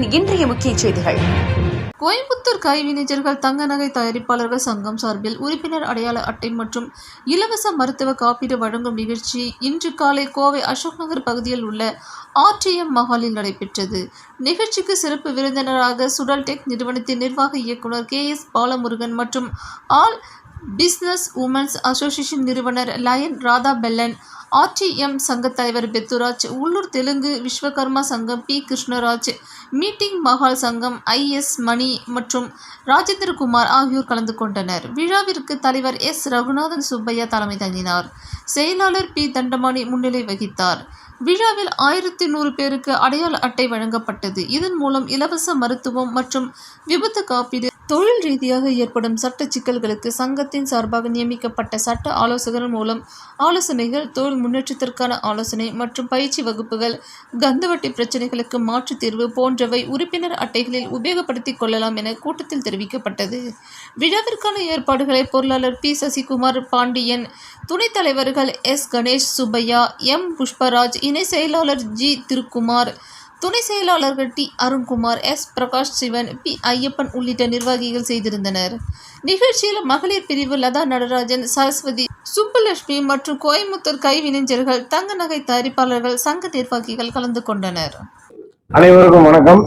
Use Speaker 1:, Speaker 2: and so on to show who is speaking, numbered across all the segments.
Speaker 1: தமிழகத்தின் இன்றைய முக்கிய செய்திகள்.
Speaker 2: கோயம்புத்தூர் கைவினைஞர்கள் தங்க நகை தயாரிப்பாளர்கள் சங்கம் சார்பில் உறுப்பினர் அடையாள அட்டை மற்றும் இலவச மருத்துவ காப்பீடு வழங்கும் நிகழ்ச்சி இன்று காலை கோவை அசோக் நகர் பகுதியில் உள்ள RTM மஹாலில் நடைபெற்றது. நிகழ்ச்சிக்கு சிறப்பு விருந்தினராக சுடல்டெக் நிறுவனத்தின் நிர்வாக இயக்குனர் KS பாலமுருகன் மற்றும் ஆல் பிசினஸ் உமன்ஸ் அசோசியேஷன் நிறுவனர் லயன் ராதா பெல்லன், RTM சங்க தலைவர் பெத்துராஜ், உள்ளூர் தெலுங்கு விஸ்வகர்மா சங்கம் P கிருஷ்ணராஜ், மீட்டிங் மஹால் சங்கம் IS மணி மற்றும் ராஜேந்திரகுமார் ஆகியோர் கலந்து கொண்டனர். விழாவிற்கு தலைவர் S ரகுநாதன் சுப்பையா தலைமை தாங்கினார். செயலாளர் P தண்டமாணி முன்னிலை வகித்தார். விழாவில் 1100 பேருக்கு அடையாள அட்டை வழங்கப்பட்டது. இதன் மூலம் இலவச மருத்துவம் மற்றும் விபத்து காப்பீடு, தொழில் ரீதியாக ஏற்படும் சட்ட சிக்கல்களுக்கு சங்கத்தின் சார்பாக நியமிக்கப்பட்ட சட்ட ஆலோசகர் மூலம் ஆலோசனைகள், தொழில் முன்னேற்றத்திற்கான ஆலோசனை மற்றும் பயிற்சி வகுப்புகள், கந்துவட்டி பிரச்சனைகளுக்கு மாற்று தீர்வு போன்றவை உறுப்பினர் அட்டைகளில் உபயோகப்படுத்திக் கொள்ளலாம் என கூட்டத்தில் தெரிவிக்கப்பட்டது. விழாவிற்கான ஏற்பாடுகளை பொருளாளர் P சசிகுமார் பாண்டியன், துணைத் தலைவர்கள் S கணேஷ் சுப்பையா, M புஷ்பராஜ், இணை செயலாளர் G திருக்குமார், துணை செயலாளர்கள் T Arunkumar, S Prakash Sivan, P Ayyappan உள்ளிட்ட நிர்வாகிகள் செய்திருந்தனர். நிகழ்ச்சியில் மகளிர் பிரிவு லதா நடராஜன், சரஸ்வதி, சுப்புலட்சுமி மற்றும் கோயம்புத்தூர் கைவினைஞர்கள் தங்க நகை தயாரிப்பாளர்கள் சங்க நிர்வாகிகள் கலந்து கொண்டனர்.
Speaker 3: அனைவருக்கும் வணக்கம்.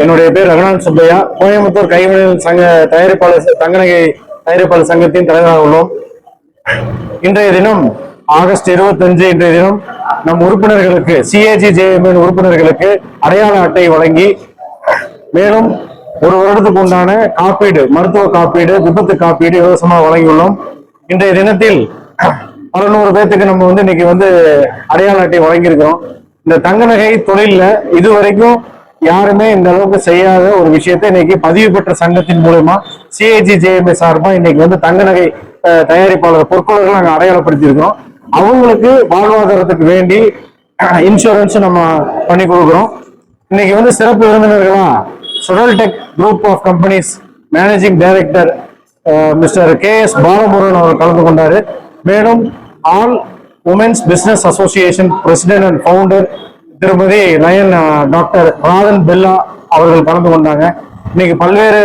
Speaker 3: என்னுடைய பேர் ரகுநாதன் சுப்பையா. கோயம்புத்தூர் கைவினைஞர் சங்க தயாரிப்பாளர் தங்க நகை தயாரிப்பாளர் சங்கத்தின் தலைவராக உள்ளோம். இன்றைய தினம் ஆகஸ்ட் 25 இன்றைய தினம் நம் உறுப்பினர்களுக்கு CAGJMN உறுப்பினர்களுக்கு அடையாள அட்டை வழங்கி, மேலும் ஒரு வருடத்துக்கு உண்டான காப்பீடு, மருத்துவ காப்பீடு, விபத்து காப்பீடு இலவசமாக வழங்கியுள்ளோம். இன்றைய தினத்தில் 600 பேர்த்துக்கு நம்ம இன்னைக்கு அடையாள அட்டை வழங்கியிருக்கிறோம். இந்த தங்க நகை தொழில இதுவரைக்கும் யாருமே இந்த அளவுக்கு செய்யாத ஒரு விஷயத்தை இன்னைக்கு பதிவு பெற்ற சங்கத்தின் மூலமா CAGJMN சார்பா இன்னைக்கு தங்க நகை தயாரிப்பாளர் பொற்கொள்ளர்கள் நாங்கள் அடையாளப்படுத்தியிருக்கிறோம். அவங்களுக்கு வாழ்வாதாரத்துக்கு வேண்டி இன்சூரன்ஸ் நம்ம பண்ணி கொடுக்குறோம். இன்னைக்கு சிறப்பு விருந்தினர்களா சுடல்டெக் group of companies managing director mister KS Balamurugan அவர் கலந்து கொண்டாரு. மேலும் all womens business association president and founder திருமதி லயன் டாக்டர் ராதன் பெல்லா அவர்கள் கலந்து கொண்டாங்க. இன்னைக்கு பல்வேறு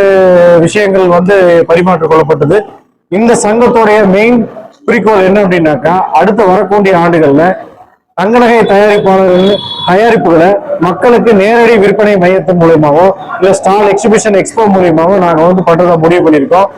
Speaker 3: விஷயங்கள் பரிமாற்றிக் கொள்ளப்பட்டது. இந்த சங்கத்துடைய மெயின் குறிக்கோள் என்ன அப்படின்னாக்கா, அடுத்த வரக்கூடிய ஆண்டுகள்ல தங்க நகை தயாரிப்புகளை மக்களுக்கு நேரடி விற்பனை மையத்தின் மூலமாவோ இல்ல ஸ்டால் எக்ஸிபிஷன் எக்ஸ்போ மூலியமாவோ நாங்க பண்றதா முடிவு பண்ணியிருக்கோம்.